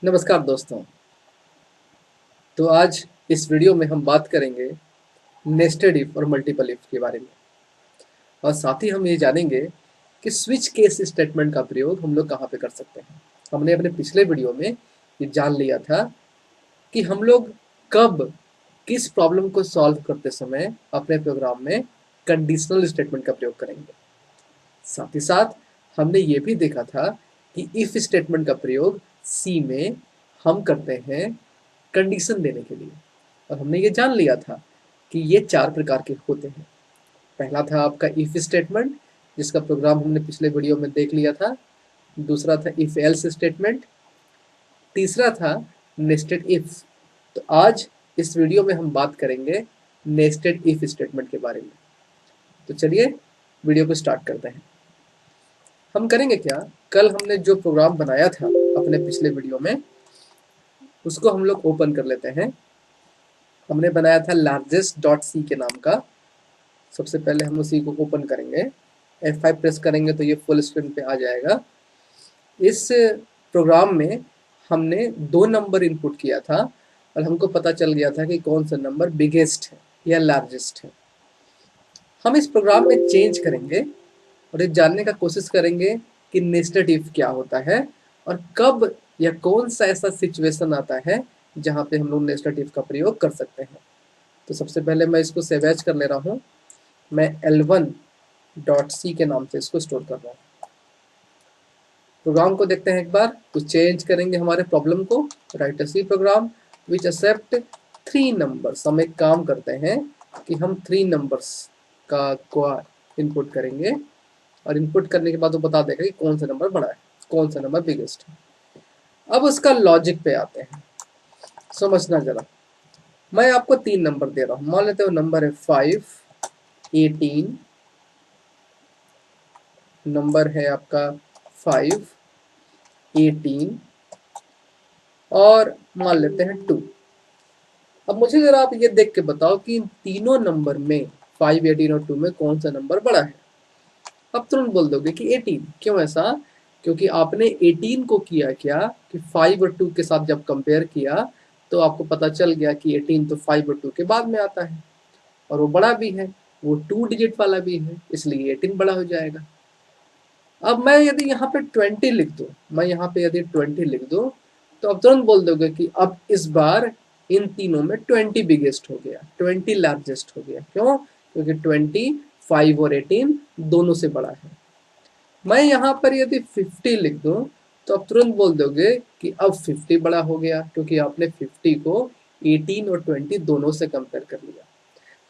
नमस्कार दोस्तों। तो आज इस वीडियो में हम बात करेंगे नेस्टेड इफ और मल्टीपल इफ के बारे में, और साथ ही हम ये जानेंगे कि स्विच केस स्टेटमेंट का प्रयोग हम लोग कहाँ पे कर सकते हैं। हमने अपने पिछले वीडियो में ये जान लिया था कि हम लोग कब किस प्रॉब्लम को सॉल्व करते समय अपने प्रोग्राम में कंडीशनल स्टेटमेंट का प्रयोग करेंगे। साथ ही साथ हमने ये भी देखा था कि इफ स्टेटमेंट का प्रयोग सी में हम करते हैं कंडीशन देने के लिए, और हमने ये जान लिया था कि ये 4 प्रकार के होते हैं। पहला था आपका इफ स्टेटमेंट, जिसका प्रोग्राम हमने पिछले वीडियो में देख लिया था। दूसरा था इफ एल्स स्टेटमेंट। तीसरा था नेस्टेड इफ। तो आज इस वीडियो में हम बात करेंगे नेस्टेड इफ स्टेटमेंट के बारे में। तो चलिए वीडियो को स्टार्ट करते हैं। हम करेंगे क्या, कल हमने जो प्रोग्राम बनाया था अपने पिछले वीडियो में, उसको हम लोग ओपन कर लेते हैं। हमने बनाया था लार्जेस्ट डॉट सी के नाम का। सबसे पहले हम उसी को ओपन करेंगे, F5 प्रेस करेंगे तो ये फुल स्क्रीन पे आ जाएगा। इस प्रोग्राम में हमने 2 नंबर इनपुट किया था और हमको पता चल गया था कि कौन सा नंबर बिगेस्ट है या लार्जेस्ट है। हम इस प्रोग्राम में चेंज करेंगे और ये जानने का कोशिश करेंगे कि नेस्टेड इफ क्या होता है और कब या कौन सा ऐसा सिचुएशन आता है जहाँ पे हम लोग नेस्टेड इफ का प्रयोग कर सकते हैं। तो सबसे पहले मैं इसको सेव एज कर ले रहा हूँ। मैं L1.C के नाम से इसको स्टोर कर रहा हूँ। प्रोग्राम को देखते हैं एक बार, तो चेंज करेंगे हमारे प्रॉब्लम को। Write a C program which accept 3 numbers. हम एक काम करते हैं कि हम 3 नंबर्स का को इनपुट करेंगे और इनपुट करने के बाद वो बता देगा कि कौन सा नंबर बड़ा है, कौन सा नंबर बिगेस्ट है। अब उसका लॉजिक पे आते हैं, समझना जरा। मैं आपको 3 नंबर दे रहा हूँ। मान लेते हो नंबर है 5, 18, नंबर है आपका 5, 18 और मान लेते हैं 2। अब मुझे जरा आप ये देख के बताओ कि इन तीनों नंबर में 5, 18 और 2 में कौन सा नंबर बड़ा है। अब तुरंत बोल दोगे कि 18। क्यों ऐसा? क्योंकि आपने 18 को किया क्या कि 5 और 2 के साथ जब कंपेयर किया तो आपको पता चल गया कि 18 तो 5 और 2 के बाद में आता है और वो बड़ा भी है, वो 2 डिजिट वाला भी है, इसलिए 18 बड़ा हो जाएगा। अब मैं यदि यहाँ पे 20 लिख दूँ, मैं यहाँ पे यदि 20 लिख दूँ तो अब तुरंत बोल दोगे कि अब इस बार इन तीनों में 20 बिगेस्ट हो गया, 20 लार्जेस्ट हो गया। क्यों? क्योंकि 20 5 और 18 दोनों से बड़ा है। मैं यहाँ पर यदि 50 लिख दूँ तो अब तुरंत बोल दोगे कि अब 50 बड़ा हो गया, क्योंकि आपने 50 को 18 और 20 दोनों से कंपेयर कर लिया।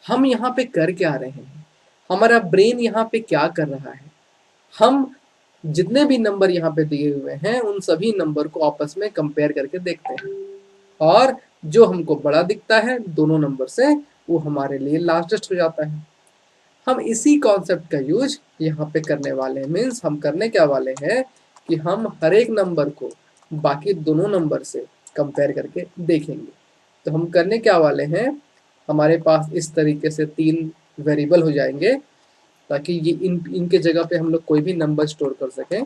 हम यहाँ पे कर क्या रहे हैं, हमारा ब्रेन यहाँ पे क्या कर रहा है, हम जितने भी नंबर यहाँ पे दिए हुए हैं उन सभी नंबर को आपस में कंपेयर करके देखते हैं, और जो हमको बड़ा दिखता है दोनों नंबर से वो हमारे लिए लार्जेस्ट हो जाता है। हम इसी कॉन्सेप्ट का यूज यहाँ पे करने वाले हैं। मीन्स हम करने क्या वाले हैं कि हम हर एक नंबर को बाकी दोनों नंबर से कंपेयर करके देखेंगे। तो हम करने क्या वाले हैं, हमारे पास इस तरीके से 3 वेरिएबल हो जाएंगे ताकि ये इनके जगह पे हम लोग कोई भी नंबर स्टोर कर सकें।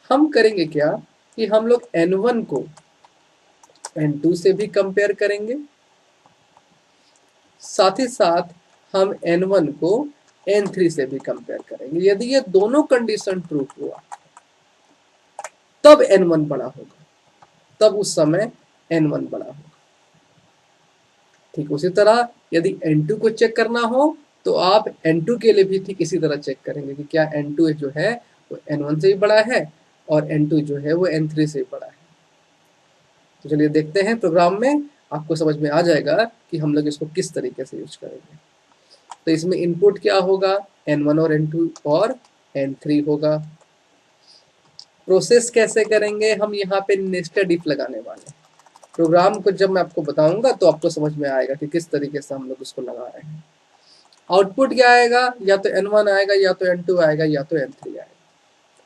हम करेंगे क्या कि हम लोग n1 को n2 से भी कंपेयर करेंगे, साथ ही साथ हम n1 को n3 से भी कंपेयर करेंगे। यदि ये दोनों कंडीशन ट्रू हुआ तब n1 बड़ा होगा, तब उस समय n1 बड़ा होगा। ठीक उसी तरह यदि n2 को चेक करना हो तो आप n2 के लिए भी ठीक इसी तरह चेक करेंगे कि क्या n2 जो है वो n1 से भी बड़ा है और n2 जो है वो n3 से भी बड़ा है। तो चलिए देखते हैं प्रोग्राम में, आपको समझ में आ जाएगा कि हम लोग इसको किस तरीके से यूज करेंगे। तो इसमें इनपुट क्या होगा, n1 और n2 और n3 होगा। प्रोसेस कैसे करेंगे, हम यहाँ पे नेस्टेड इफ लगाने वाले हैं। प्रोग्राम को जब मैं आपको बताऊंगा तो आपको समझ में आएगा कि किस तरीके से हम लोग उसको लगा रहे हैं। आउटपुट क्या आएगा, या तो n1 आएगा या तो n2 आएगा या तो n3 आएगा,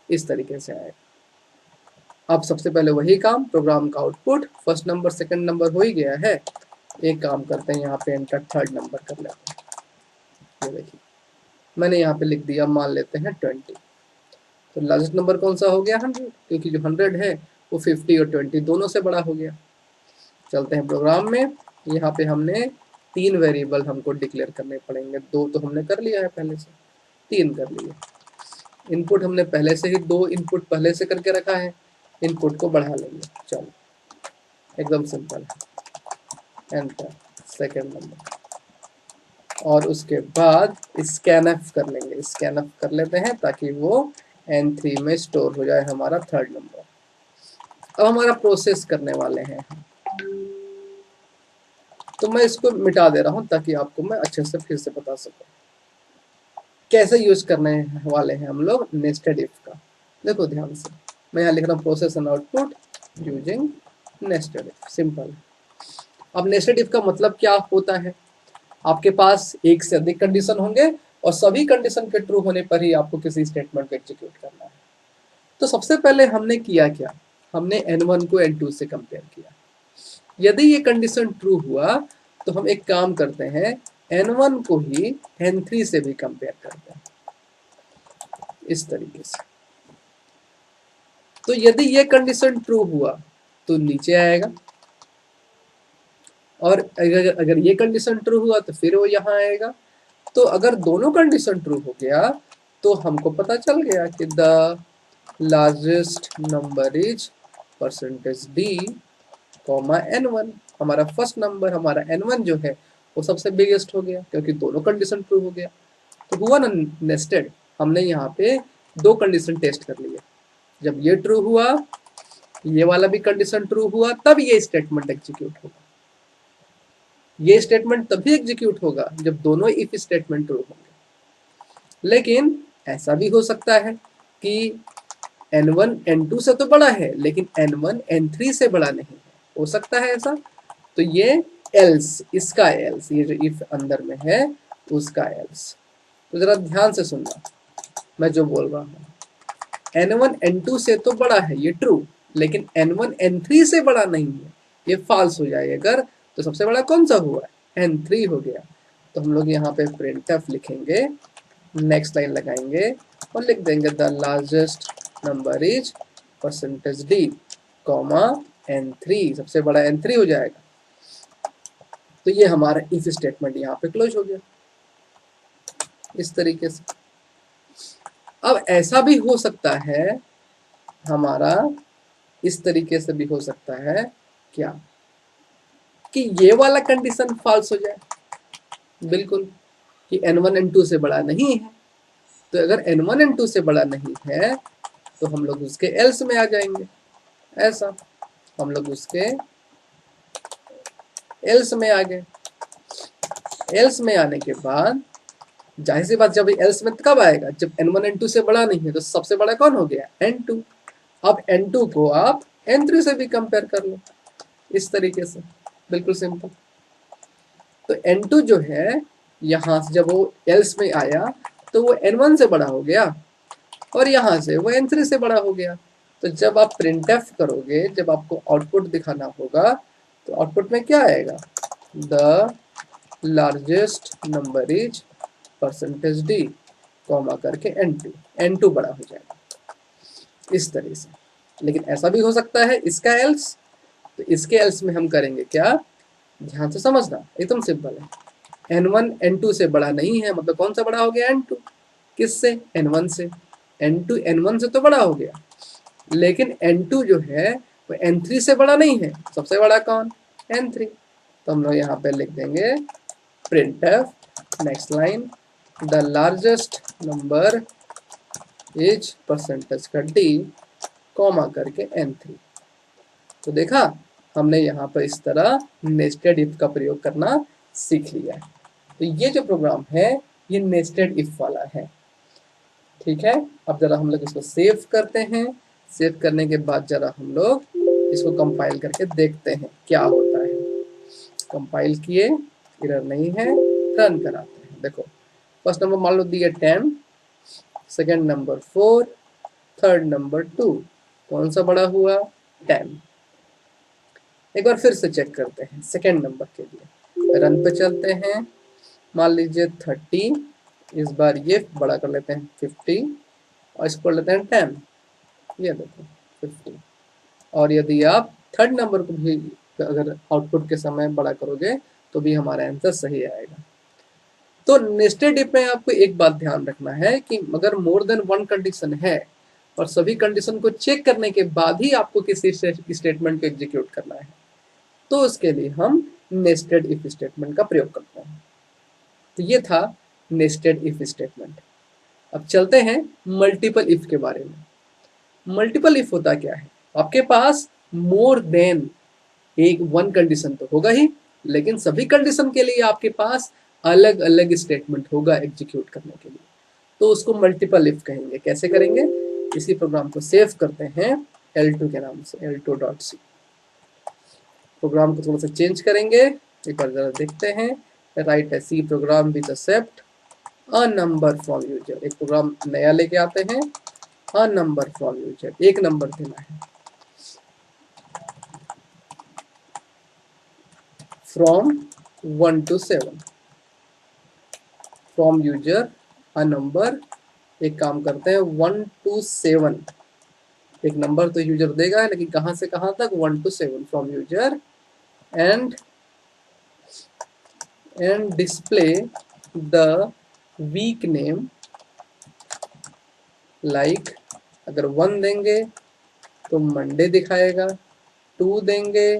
इस तरीके से आएगा। अब सबसे पहले वही काम, प्रोग्राम का output first number second number हो ही गया है। एक काम करते हैं, यहाँ पे एंटर थर्ड नंबर कर लेते हैं। ये देखिए मैंने यहाँ पे लिख दिया, मान लेते हैं 20। तो लार्जेस्ट नंबर कौन सा हो गया, 100, क्योंकि जो 100 है वो 50 और 20 दोनों से बड़ा हो गया। चलते हैं प्रोग्राम में। यहाँ पे हमने 3 वेरिएबल हमको डिक्लेयर करने पड़ेंगे। 2 तो हमने कर लिया है पहले से, 3 कर लिए। इनपुट हमने पहले से ही 2 इनपुट पहले से करके रखा है, इनपुट को बढ़ा लेंगे। चलो एकदम सिंपल है। एंटर सेकेंड नंबर, और उसके बाद स्कैनफ कर लेंगे। स्कैनफ कर लेते हैं ताकि वो N3 में स्टोर हो जाए हमारा थर्ड नंबर। अब हमारा प्रोसेस करने वाले हैं, तो मैं इसको मिटा दे रहा हूं ताकि आपको मैं अच्छे से फिर से बता सकूं कैसे यूज करने वाले हैं हम लोग नेस्टेड इफ का। देखो ध्यान से, मैं यहाँ लिख रहा हूँ process and output using nested if. Simple. अब नेस्टेड इफ का मतलब क्या होता है? आपके पास एक से अधिक कंडीशन होंगे और सभी कंडीशन के ट्रू होने पर ही आपको किसी स्टेटमेंट को एग्जीक्यूट करना है। तो सबसे पहले हमने किया क्या, हमने N1 को N2 से कंपेयर किया। यदि ये कंडीशन ट्रू हुआ तो हम एक काम करते हैं, N1 को ही N3 से भी कंपेयर करते हैं इस तरीके से। तो यदि ये कंडीशन ट्रू हुआ तो नीचे आएगा, और अगर ये कंडीशन ट्रू हुआ तो फिर वो यहाँ आएगा। तो अगर दोनों कंडीशन ट्रू हो गया तो हमको पता चल गया कि the largest number is percentage D comma N1। हमारा फर्स्ट नंबर, हमारा N1 जो है वो सबसे बिगेस्ट हो गया क्योंकि दोनों कंडीशन ट्रू हो गया। तो हुआ ना नेस्टेड। हमने यहाँ पे 2 कंडीशन टेस्ट कर लिए। जब ये ट्रू हुआ, ये वाला भी कंडीशन ट्रू हुआ, तब ये स्टेटमेंट एग्जीक्यूट होगा। ये स्टेटमेंट तभी एग्जीक्यूट होगा जब दोनों इफ स्टेटमेंट ट्रू होंगे। लेकिन ऐसा भी हो सकता है कि N1 N2 से तो बड़ा है लेकिन N1 N3 से बड़ा नहीं है, हो सकता है ऐसा। तो ये एल्स, इसका एल्स, ये जो इफ अंदर में है उसका एल्स। तो जरा ध्यान से सुनना मैं जो बोल रहा हूँ। N1 N2 से तो बड़ा है, ये ट्रू, लेकिन N1 N3 से बड़ा नहीं है, ये फॉल्स हो जाए अगर। तो सबसे बड़ा कौन सा हुआ, N3 हो गया। तो हम लोग यहाँ पे printf लिखेंगे, नेक्स्ट लाइन लगाएंगे और लिख देंगे the largest number is percentage D comma N3। सबसे बड़ा N3 हो जाएगा। तो ये हमारा इफ स्टेटमेंट यहाँ पे क्लोज हो गया इस तरीके से। अब ऐसा भी हो सकता है हमारा, इस तरीके से भी हो सकता है क्या, कि ये वाला कंडीशन फॉल्स हो जाए, बिल्कुल, कि N1 N2 से बड़ा नहीं है। तो अगर N1 N2 से बड़ा नहीं है तो हम लोग उसके एल्स में आ जाएंगे। ऐसा हम लोग उसके एल्स में आ गए। एल्स में आने के बाद जाहिर सी बात, जब एल्स में कब आएगा, जब N1 N2 से बड़ा नहीं है। तो सबसे बड़ा कौन हो गया, N2। अब N2 को आप N3 से भी कंपेयर कर लो इस तरीके से, बिल्कुल सिंपल। तो N2 जो है यहाँ से जब वो एल्स में आया तो वो N1 से बड़ा हो गया और यहाँ से वो N3 से बड़ा हो गया। तो जब आप printf करोगे, जब आपको आउटपुट दिखाना होगा, तो आउटपुट में क्या आएगा, the largest number is percentage D comma करके N2 बड़ा हो जाएगा इस तरह से। लेकिन ऐसा भी हो सकता है इसका एल्स। तो इसके एल्स में हम करेंगे क्या, ध्यान से समझना, एकदम सिंपल है। N1 N2 से बड़ा नहीं है, मतलब कौन सा बड़ा हो गया, N2। किससे, N1 से। N2 N1 से तो बड़ा हो गया, लेकिन N2 जो है वो N3 से बड़ा नहीं है। सबसे बड़ा कौन, N3। तो हम लोग यहाँ पे लिख देंगे printf next line the largest number is percentage का डी कॉमा करके N3। तो देखा, हमने यहाँ पर इस तरह नेस्टेड इफ का प्रयोग करना सीख लिया है। तो ये जो प्रोग्राम है ये नेस्टेड इफ वाला है, ठीक है। अब जरा हम लोग इसको सेव करते हैं। सेव करने के बाद जरा हम लोग इसको कंपाइल करके देखते हैं क्या होता है। कंपाइल किए, एरर नहीं है, रन कराते हैं। देखो फर्स्ट नंबर मान लो दिए 10, सेकेंड नंबर 4, थर्ड नंबर 2। कौन सा बड़ा हुआ, 10। एक बार फिर से चेक करते हैं सेकेंड नंबर के लिए। रन पे चलते हैं, मान लीजिए 30, इस बार ये बड़ा कर लेते हैं 50 और इसको कर लेते हैं 10। ये देखो 50। और यदि आप थर्ड नंबर को भी अगर आउटपुट के समय बड़ा करोगे तो भी हमारा आंसर सही आएगा। तो नेस्टेड इफ में आपको एक बात ध्यान रखना है कि अगर मोर देन वन कंडीशन है और सभी कंडीशन को चेक करने के बाद ही आपको किसी स्टेटमेंट को एग्जीक्यूट करना है, तो उसके लिए हम नेस्टेड इफ स्टेटमेंट का प्रयोग करते हैं। तो ये था नेस्टेड इफ स्टेटमेंट। अब चलते हैं मल्टीपल इफ के बारे में। मल्टीपल इफ होता क्या है? आपके पास मोर देन एक वन कंडीशन तो होगा ही, लेकिन सभी कंडीशन के लिए आपके पास अलग अलग स्टेटमेंट होगा एग्जीक्यूट करने के लिए, तो उसको मल्टीपल इफ कहेंगे। कैसे करेंगे? इसी प्रोग्राम को सेव करते हैं L2 के नाम से, L2.c। प्रोग्राम को थोड़ा सा चेंज करेंगे, एक बार जरा देखते हैं। राइट है C program with accept a number from user. एक प्रोग्राम नया लेके आते हैं, अ नंबर फ्रॉम यूजर, एक नंबर देना है from 1 to 7, from user a number. एक काम करते हैं 1 to 7, एक नंबर तो यूजर देगा, लेकिन कहां से कहां तक? 1 to 7 from user and display the week name like. अगर 1 देंगे तो मंडे दिखाएगा, 2 देंगे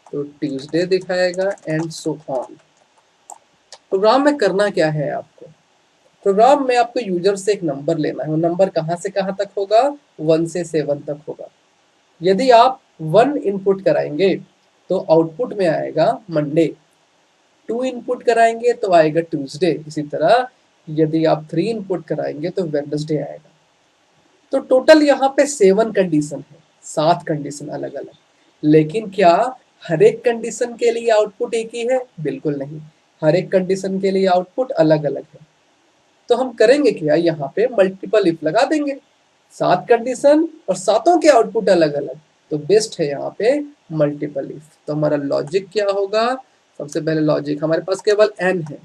तो ट्यूसडे दिखाएगा, एंड सो ऑन। प्रोग्राम में करना क्या है आपको? प्रोग्राम में आपको यूजर से एक नंबर लेना है। वो नंबर कहां से कहां तक होगा? 1 से 7 तक होगा। यदि आप 1 इनपुट कराएंगे तो आउटपुट में आएगा मंडे, 2 इनपुट कराएंगे तो आएगा ट्यूसडे। इसी तरह यदि आप 3 इनपुट कराएंगे तो वेडनेसडे आएगा। तो टोटल यहाँ पे 7 कंडीशन है, 7 कंडीशन अलग अलग। लेकिन क्या हर एक कंडीशन के लिए आउटपुट एक ही है? बिल्कुल नहीं, हर एक कंडीशन के लिए आउटपुट अलग अलग है। तो हम करेंगे क्या? यहाँ पे मल्टीपल इफ लगा देंगे। 7 कंडीशन और सातों के आउटपुट अलग अलग, तो बेस्ट है यहाँ पे मल्टीपल इफ। तो हमारा लॉजिक क्या होगा? सबसे पहले लॉजिक, हमारे पास केवल n है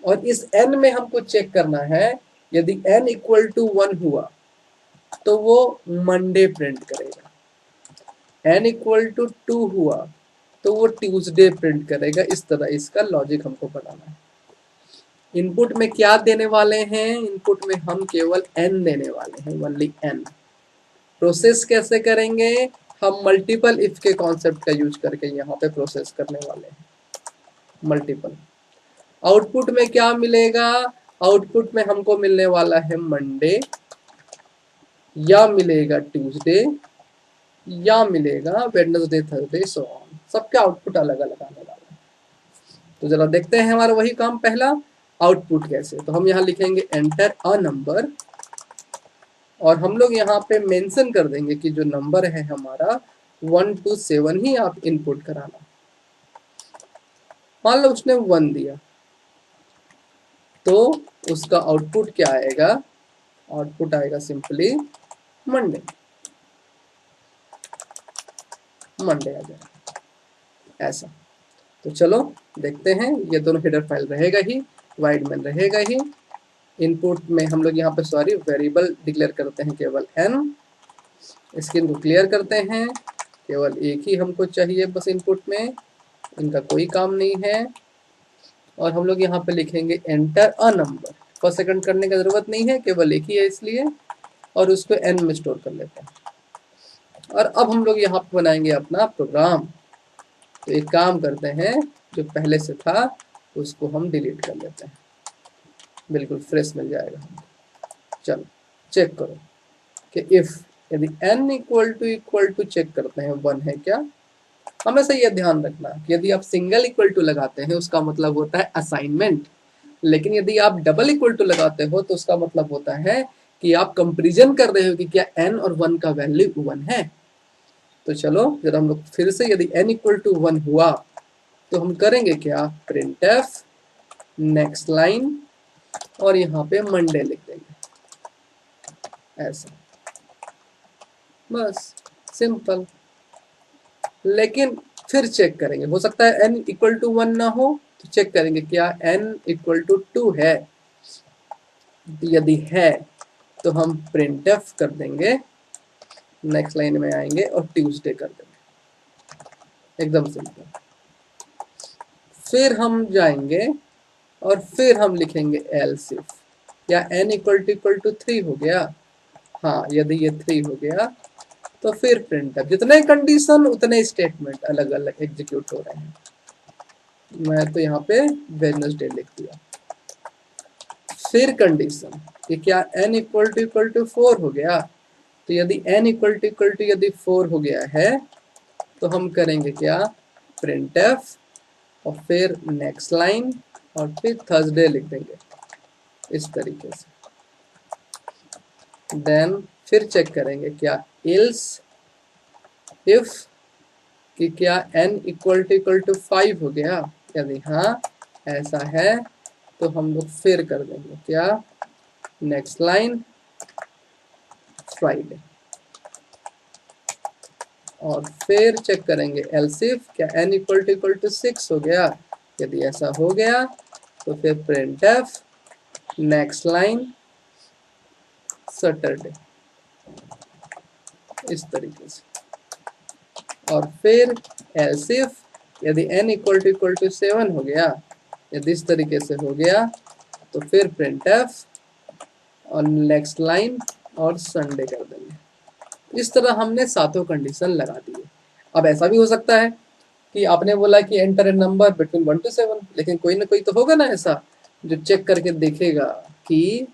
और इस n में हमको चेक करना है, यदि n इक्वल टू 1 हुआ तो वो मंडे प्रिंट करेगा, n इक्वल टू 2 हुआ तो वो ट्यूसडे प्रिंट करेगा। इस तरह इसका लॉजिक हमको बनाना है। इनपुट में क्या देने वाले हैं? इनपुट में हम केवल n देने वाले हैं, ओनली n। प्रोसेस कैसे करेंगे? हम मल्टीपल इफ के कॉन्सेप्ट का यूज करके यहाँ पे प्रोसेस करने वाले हैं, मल्टीपल। आउटपुट में क्या मिलेगा? आउटपुट में हमको मिलने वाला है मंडे, या मिलेगा ट्यूसडे, या मिलेगा वेडनेसडे, थर्सडे, सो ऑन। सबके आउटपुट अलग अलग आने वाला है। तो जरा देखते हैं हमारा वही काम पहला, आउटपुट कैसे। तो हम यहाँ लिखेंगे एंटर अ नंबर, और हम लोग यहाँ पे मेंशन कर देंगे कि जो नंबर है हमारा 1 to 7 ही आप इनपुट कराना। मान लो उसने 1 दिया तो उसका आउटपुट क्या आएगा? आउटपुट आएगा सिंपली मंडे, मंडे आ जाएगा ऐसा। तो चलो देखते हैं, ये दोनों हेडर फाइल रहेगा ही, वाइड मैन रहेगा ही। इनपुट में हम लोग यहाँ पे सॉरी वेरिएबल डिक्लेयर करते हैं केवल n। स्क्रीन को क्लियर करते हैं, केवल एक ही हमको चाहिए बस इनपुट में, इनका कोई काम नहीं है। और हम लोग यहाँ पे लिखेंगे enter a number, first second करने की जरूरत नहीं है, केवल एक ही है इसलिए, और उसको n में स्टोर कर लेते हैं। और अब हम लोग यहाँ पे बनाएंगे अपना प्रोग्राम। तो एक काम करते हैं, जो पहले से था उसको हम डिलीट कर लेते हैं, बिल्कुल फ्रेश मिल जाएगा हमको। चलो चेक करो कि इफ यदि n इक्वल टू चेक करते हैं 1 है क्या। हमेशा यह ध्यान रखना कि यदि आप सिंगल इक्वल टू लगाते हैं उसका मतलब होता है असाइनमेंट, लेकिन यदि आप डबल इक्वल टू लगाते हो तो उसका मतलब होता है कि आप कंपेरिजन कर रहे हो कि क्या n और 1 का वैल्यू 1 है। तो चलो जरा हम लोग फिर से, यदि n इक्वल टू 1 हुआ तो हम करेंगे क्या? प्रिंटफ नेक्स्ट लाइन, और यहाँ पे मंडे लिख देंगे ऐसा, बस सिंपल। लेकिन फिर चेक करेंगे, हो सकता है n इक्वल टू 1 ना हो, तो चेक करेंगे क्या n इक्वल टू 2 है। यदि है तो हम प्रिंटफ कर देंगे नेक्स्ट लाइन में आएंगे और ट्यूसडे कर देंगे, एकदम सिंपल। फिर हम जाएंगे और फिर हम लिखेंगे एल्स इफ, या n इक्वल टू 3 हो गया, हाँ यदि ये 3 हो गया तो फिर प्रिंट अब जितने कंडीशन उतने स्टेटमेंट अलग अलग एग्जीक्यूट हो रहे हैं। मैं तो यहाँ पे वेडनेसडे लिख दिया। फिर कंडीशन कि क्या n इक्वल टू 4 हो गया, तो यदि n इक्वल टू यदि 4 हो गया है तो हम करेंगे क्या, प्रिंट एफ और फिर नेक्स्ट लाइन और फिर थर्सडे लिख देंगे इस तरीके से। देन फिर चेक करेंगे क्या एल्स इफ कि क्या n इक्वल टू 5 हो गया, यदि हाँ ऐसा है तो हम लोग फिर कर देंगे क्या, नेक्स्ट लाइन फ्राइडे, और फिर चेक करेंगे एल्स इफ क्या n इक्वल टू 6 हो गया, यदि ऐसा हो गया तो फिर print F next line Saturday, इस तरीके से। और फिर एल्स इफ यदि n इक्वल टू 7 हो गया, यदि इस तरीके से हो गया तो फिर प्रिंट एफ और नेक्स्ट लाइन और संडे कर देंगे। इस तरह हमने सातों कंडीशन लगा दिए। अब ऐसा भी हो सकता है कि आपने बोला कि enter a number between 1 to 7, लेकिन कोई ना कोई तो होगा ना ऐसा जो चेक करके देखेगा कि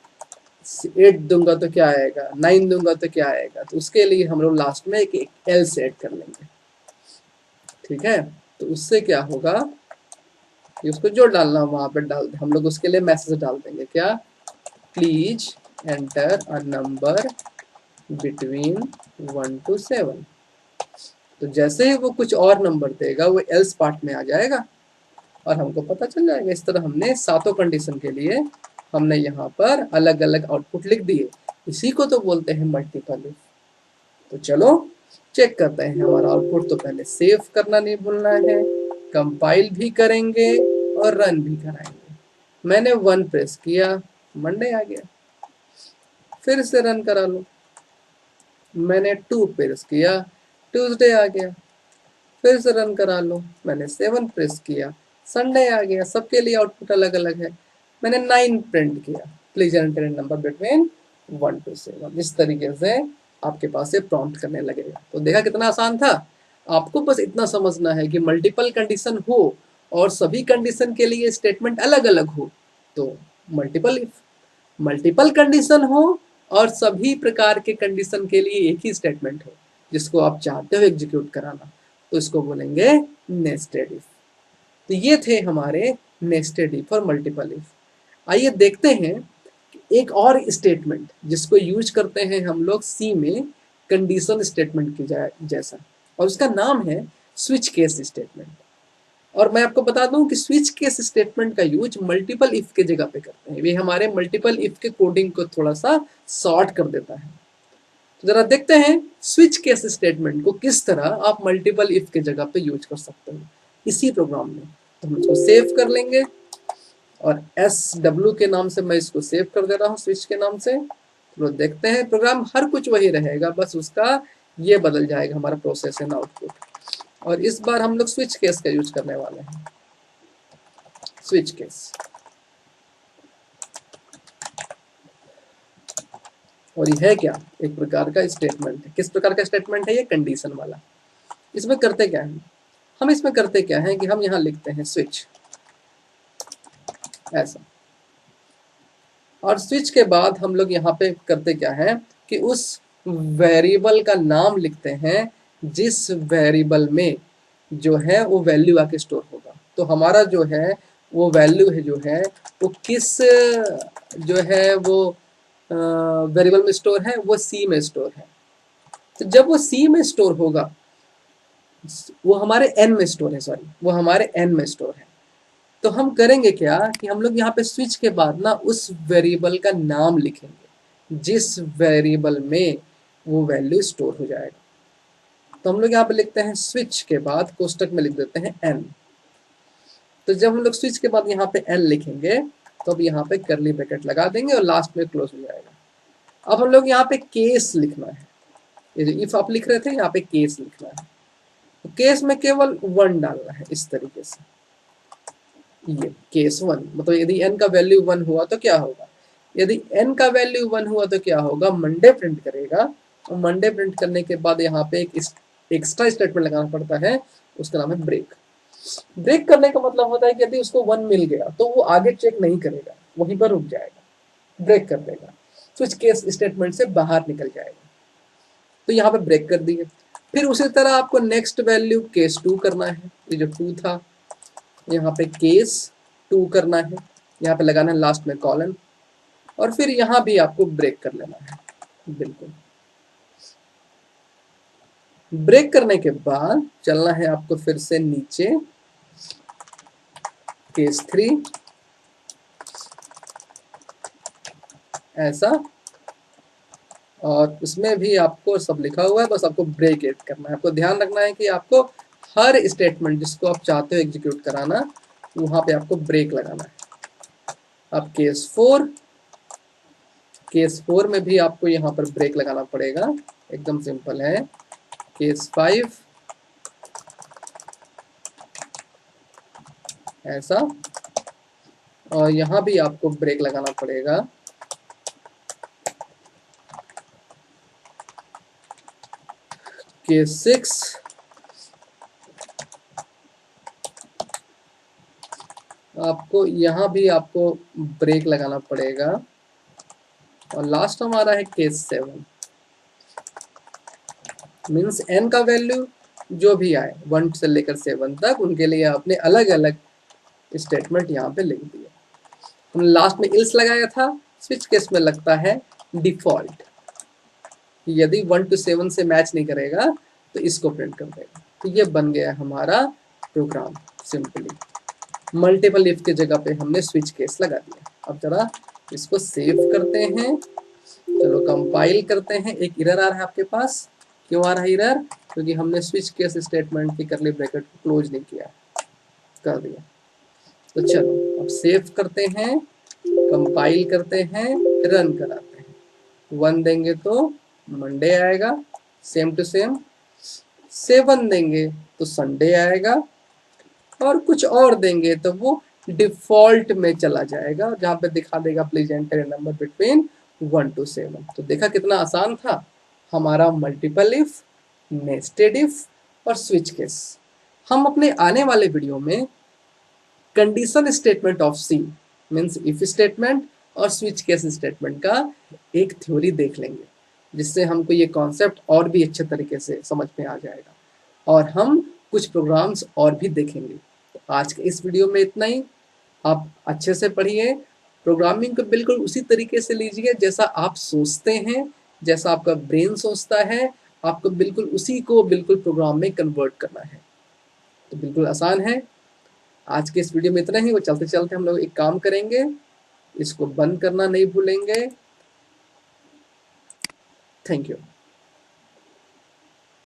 8 दूंगा तो क्या आएगा, 9 दूंगा तो क्या आएगा, तो उसके लिए हम लोग लास्ट में एक एल्स ऐड कर लेंगे, ठीक है। तो उससे क्या होगा कि उसको जो डालना वहां पर डाल हम लोग उसके लिए मैसेज डाल देंगे क्या, please enter a number between 1 to 7। तो जैसे ही वो कुछ और नंबर देगा वो एल्स पार्ट में आ जाएगा और हमको पता चल जाएगा। इस तरह हमने सातों कंडीशन के लिए हमने यहाँ पर अलग अलग आउटपुट लिख दिए। इसी को तो बोलते हैं मल्टीपल इफ। तो चलो चेक करते हैं हमारा आउटपुट। तो पहले सेव करना नहीं भूलना है, कंपाइल भी करेंगे और रन भी कराएंगे। मैंने 1 प्रेस किया, मंडे आ गया। फिर से रन करा लो, मैंने 2 प्रेस किया, ट्यूसडे आ गया। फिर से रन करा लो, मैंने 7 प्रेस किया, संडे आ गया। सबके लिए आउटपुट अलग अलग है। मैंने 9 प्रिंट किया, please enter a number between 1 to 7। इस तरीके से आपके पास से प्रॉम्प्ट करने लगेगा। तो देखा कितना आसान था। आपको बस इतना समझना है कि मल्टीपल कंडीशन हो और सभी कंडीशन के लिए स्टेटमेंट अलग अलग हो तो मल्टीपल इफ, मल्टीपल कंडीशन हो और सभी प्रकार के कंडीशन के लिए एक ही स्टेटमेंट हो जिसको आप चाहते हो एग्जीक्यूट कराना, तो इसको बोलेंगे नेस्टेड इफ। तो ये थे हमारे नेस्टेड इफ और मल्टीपल इफ। आइए देखते हैं एक और स्टेटमेंट जिसको यूज करते हैं हम लोग सी में कंडीशन स्टेटमेंट की जैसा, और उसका नाम है स्विच केस स्टेटमेंट। और मैं आपको बता दूं कि स्विच केस स्टेटमेंट का यूज मल्टीपल इफ के जगह पे करते हैं। ये हमारे मल्टीपल इफ के कोडिंग को थोड़ा सा शॉर्ट कर देता है। तो जरा देखते हैं स्विच केस स्टेटमेंट को किस तरह आप मल्टीपल इफ के जगह पे यूज कर सकते हो इसी प्रोग्राम में। तो हम इसको सेव कर लेंगे और SW के नाम से मैं इसको सेव कर दे रहा हूँ स्विच के नाम से। तो देखते हैं प्रोग्राम हर कुछ वही रहेगा, बस उसका ये बदल जाएगा हमारा प्रोसेस एंड आउटपुट। और इस बार हम लोग स्विच केस का यूज करने वाले हैं। स्विच केस, और ये है क्या, एक प्रकार का स्टेटमेंट है। किस प्रकार का स्टेटमेंट है ये, कंडीशन वाला। इसमें करते क्या है, हम इसमें करते क्या है कि हम यहाँ लिखते हैं स्विच ऐसा, और स्विच के बाद हम लोग यहाँ पे करते क्या है कि उस वेरिएबल का नाम लिखते हैं जिस वेरिएबल में जो है वो वैल्यू आके स्टोर होगा। तो हमारा जो है वो वैल्यू है जो है वो किस जो है वो वेरिएबल में स्टोर है, वो सी में स्टोर है। तो जब वो सी में स्टोर होगा, वो हमारे एन में स्टोर है, सॉरी वो हमारे एन में स्टोर है। तो हम करेंगे क्या कि हम लोग यहाँ पे स्विच के बाद ना उस वेरिएबल का नाम लिखेंगे जिस वेरिएबल में वो वैल्यू स्टोर हो जाएगा। तो हम लोग यहाँ पे लिखते हैं स्विच के बाद कोष्टक में लिख देते हैं एन। तो जब हम लोग स्विच के बाद यहाँ पे एन लिखेंगे तो अब यहाँ पे करली ब्रैकेट लगा देंगे और लास्ट में क्लोज हो जाएगा। अब हम लोग यहाँ पे केस लिखना है, ये जो इफ आप लिख रहे थे यहाँ पे केस लिखना है, तो केस में केवल 1 डालना है इस तरीके से। ये केस 1 मतलब यदि n का वैल्यू 1 हुआ तो क्या होगा, यदि n का वैल्यू 1 हुआ तो क्या होगा, मंडे प्रिंट करेगा, और मंडे प्रिंट करने के बाद यहाँ पे एक एक्स्ट्रा स्टेटमेंट लगाना पड़ता है, उसका नाम है ब्रेक। ब्रेक करने का मतलब होता है कि यदि उसको 1 मिल गया तो वो आगे चेक नहीं करेगा, वहीं पर रुक जाएगा, ब्रेक कर देगा, स्विच केस स्टेटमेंट से बाहर निकल जाएगा। तो यहाँ पे ब्रेक कर दिए। फिर उसी तरह आपको नेक्स्ट वैल्यू केस 2 करना है, ये जो 2 था यहाँ पे केस 2 करना है, यहाँ पे लगाना है लास्ट में कॉलन, और फिर यहाँ भी आपको ब्रेक कर लेना है। बिल्कुल ब्रेक करने के बाद चलना है आपको फिर से नीचे, केस 3 ऐसा, और उसमें भी आपको सब लिखा हुआ है, बस आपको ब्रेक एड करना है। आपको ध्यान रखना है कि आपको हर स्टेटमेंट जिसको आप चाहते हो एग्जीक्यूट कराना, वहां पे आपको ब्रेक लगाना है। अब केस 4 में भी आपको यहाँ पर ब्रेक लगाना पड़ेगा, एकदम सिंपल है। केस 5 ऐसा, और यहाँ भी आपको ब्रेक लगाना पड़ेगा। केस 6 आपको यहाँ भी आपको ब्रेक लगाना पड़ेगा, और लास्ट हमारा है केस 7। मीन्स n का वैल्यू जो भी आए 1 से लेकर 7 तक, उनके लिए आपने अलग अलग स्टेटमेंट यहाँ पे लिख दिया। हमने लास्ट में इल्स लगाया था, स्विच केस में लगता है डिफॉल्ट, यदि 1 to 7 से मैच नहीं करेगा तो इसको प्रिंट कर देगा। तो ये बन गया हमारा प्रोग्राम सिंपली। मल्टीपल इफ की जगह पे हमने स्विच केस लगा दिया। अब जरा इसको सेव करते हैं, चलो कंपाइल करते हैं। एक एरर आ रहा है आपके पास, क्यों आ रहा है एरर? क्योंकि हमने स्विच केस स्टेटमेंट की करली ब्रैकेट को क्लोज नहीं किया, कर दिया। तो चलो अब सेव करते हैं, कंपाइल करते हैं, रन कराते हैं। 1 देंगे तो मंडे आएगा, सेम टू सेम। 7 देंगे तो संडे आएगा, और कुछ और देंगे तो वो डिफॉल्ट में चला जाएगा, जहां पे दिखा देगा please enter a number between 1 to 7। तो देखा कितना आसान था हमारा मल्टीपल इफ, नेस्टेड इफ और स्विच केस। हम अपने आने वाले वीडियो में condition statement of C means if statement और स्विच केस स्टेटमेंट का एक थ्योरी देख लेंगे, जिससे हमको ये कॉन्सेप्ट और भी अच्छे तरीके से समझ में आ जाएगा, और हम कुछ प्रोग्राम्स और भी देखेंगे। तो आज के इस वीडियो में इतना ही। आप अच्छे से पढ़िए, प्रोग्रामिंग को बिल्कुल उसी तरीके से लीजिए जैसा आप सोचते हैं, जैसा आपका ब्रेन सोचता है, आपको बिल्कुल उसी को बिल्कुल प्रोग्राम में कन्वर्ट करना है। तो बिल्कुल आसान है। आज के इस वीडियो में इतना ही। वो चलते चलते हम लोग एक काम करेंगे, इसको बंद करना नहीं भूलेंगे। Thank you.